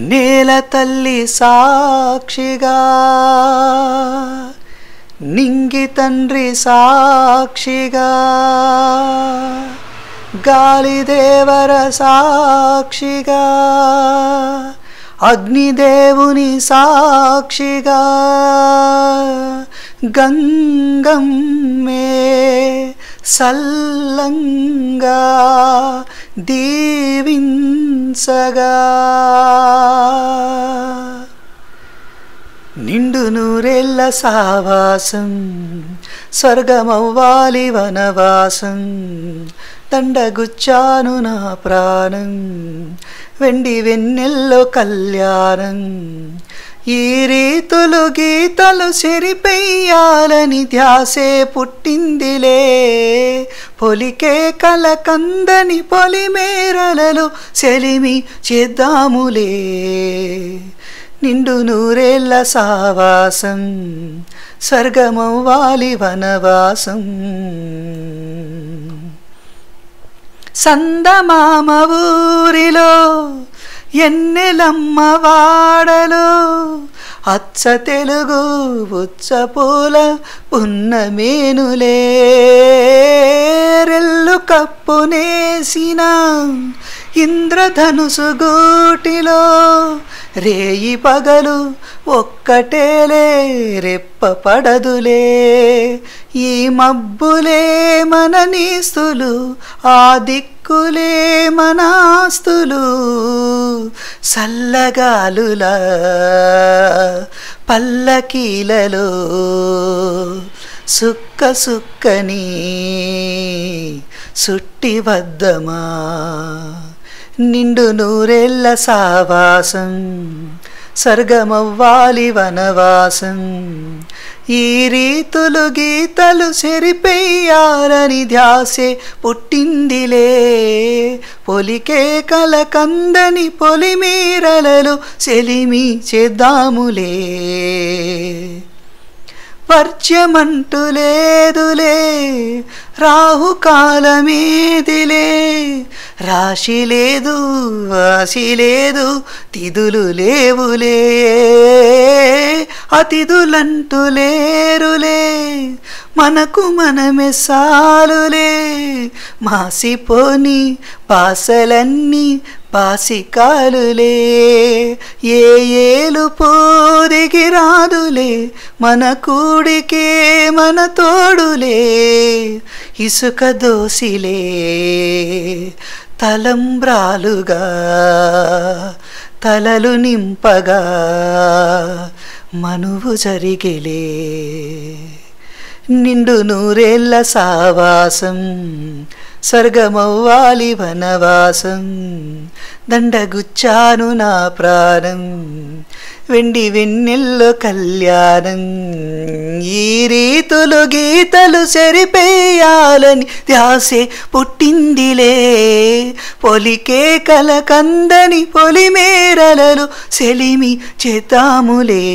నేల తల్లి సాక్షిగా నింగి తండ్రి సాక్షిగా గాలి దేవర సాక్షిగా అగ్నిదేవుని సాక్షిగా గంగమ్మే సల్లంగా దీవించగా నిండు నూరేళ్ల సావాసం స్వర్గమవ్వాలి వనవాసం దండగుచ్చాను నా ప్రాణం వెండి వెన్నెల్లో కళ్యాణం ఈ రీతులు గీతలు చెరిపెయ్యాలని ధ్యాసే పుట్టిందిలే పొలికే కలకందని పొలిమేరలలో సెలిమి చేద్దాములే నిండు నూరేళ్ల సావాసం స్వర్గమవ్వాలి వనవాసం సందమామ ఊరిలో ఎన్నెలమ్మ వాడలో అచ్చ తెలుగు ఉచ్చ పూల పున్నమేనులే రెల్లు కప్పునేసిన ఇంద్రధనుసు గూటిలో రేయి పగలు ఒక్కటేలే రెప్ప పడదులే ఈ మబ్బులే మన నీస్తులు ఆ దిక్కులే మనాస్తులు సల్లగాలులా పల్లకీలలో సుక్క సుక్కని సుట్టి వద్దమా నిండు నూరేళ్ల సావాసం స్వర్గమవ్వాలి వనవాసం ఈ రీతులు గీతలు చెరిపెయ్యాలని ధ్యాసే పుట్టిందిలే పొలికే కలకందని పొలిమేరలలో సెలిమి చేద్దాములే వర్జ్యమంటూ లేదులే రాహుకాలమేదిలే రాశి లేదు వాసి లేదు తిథులు లేవులే అతిథులంటూ లేరులే మనకు మనమే సాలులే మాసిపోని పాసలన్నీ పాసికాలులే ఏ ఏలు పోదిగి రాదులే మన కూడికే మన తోడులే ఇసుక దోసిలే తలంబ్రాలుగా తలలు నింపగా మనువు జరిగిలే నిండు నూరేళ్ల సావాసం స్వర్గమవ్వాలి వనవాసం దండగుచ్చాను నా ప్రాణం వెండి వెన్నెల్లో కళ్యాణం ఈ రీతులు గీతలు చెరిపెయ్యాలని ధ్యాసే పుట్టిందిలే పొలికే కలకందని పొలిమేరలలో సెలిమి చేద్దాములే